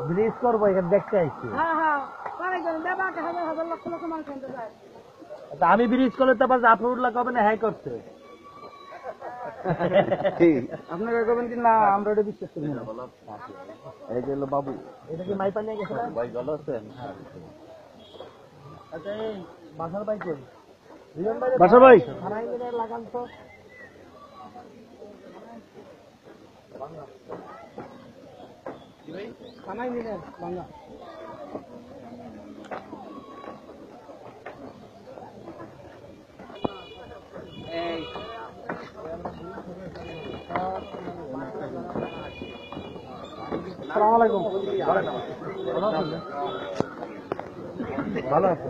Bridge করবো এখানে দেখতে আসছি। আমি ব্রিজ করলে তো আবার জাফরুল্লাহ কবে না হ্যাঁ করছে আপনারা করবেন কি না? আমরা এটা বিশ্বাস করি না। এই যে হলো বাবু, এটা কি মাইপা নিয়ে গেছে না? ভাই ভালো আছেন? আচ্ছা এই বাসার ভাই কই? বাসার ভাই থানা ইঞ্জিনিয়ার লাগান তো। থানা ইঞ্জিনিয়ার বাংলা। এই আসসালামু আলাইকুম। ভালো আছে?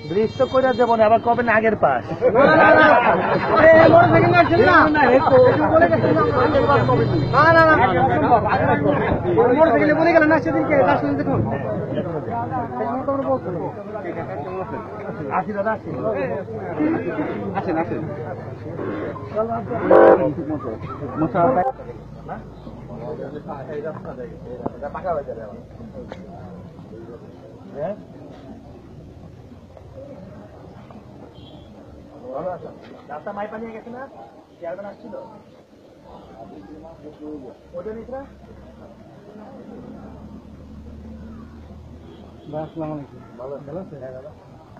ব্রিজ তো কইরা দেবো না, আবার কবে না আগের পাশ। বলে গেলেন না সেদিনকে দেখুন। আসি দাদা, আসি আসেন আসেন। রাস্তা মাইপা নিয়ে গেছে না? চেয়ারম্যান আসছিল ওটা নিস না? আসসালামু আলাইকুম। ভালো ভালো আছে?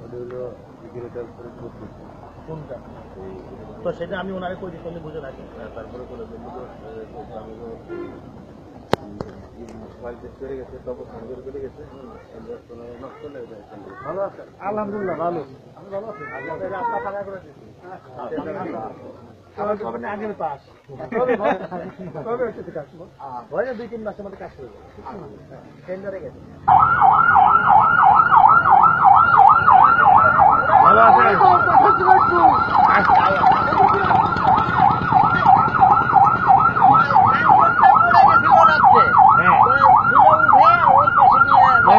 ওটা হলো কোনটা? তো সেটা আমি ওনারে কই দিচ্ছি, বুঝে রাখি। তারপরে করে ভালো আছে? আলহামদুলিল্লাহ ভালো। আমি ভালো আছি। রাস্তা ফাঁকা করে দিচ্ছি। আগের পাশ কবে হচ্ছে কাজ? হয় না 2-3 মাসের মধ্যে কাজ করবো। টেন্ডারে গেছে। ভালো আছে?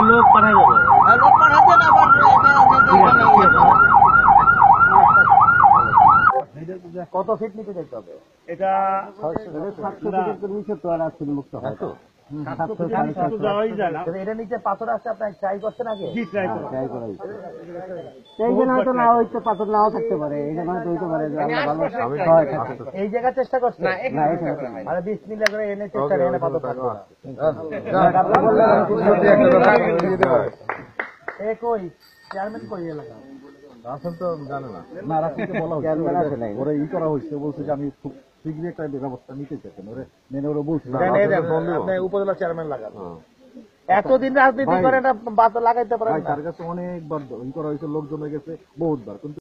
লোক পাঠাই যাবে। লোক পাঠাচ্ছেন আবার কত ফিট নিতে যেতে হবে? এটা 700 নিচে তো আর আসলে মুক্ত হয় তো। এটা নিচে পাথর আছে, আপনার ট্রাই করছেন আগে? পাথর নাও থাকতে পারে, এই জায়গা চেষ্টা করছেন? আরে 20 মিনিট করে এনে চেষ্টা করে পাথর থাকবে। কই চেয়ারম্যান কই এলাকা রাসেল তো জানে না। না রাসেলকে বলা হচ্ছে ওরা ই করা হয়েছে, বলছে যে আমি খুব শীঘ্রই একটা ব্যবস্থা নিতে চাইছেন। ওরা মেনে ওরা বলছে উপজেলা চেয়ারম্যান লাগান। এতদিন রাজনীতি করে না, বাদ লাগাইতে পারেন। তার কাছে অনেকবার ই করা হয়েছে, লোকজন হয়ে গেছে বহুতবার।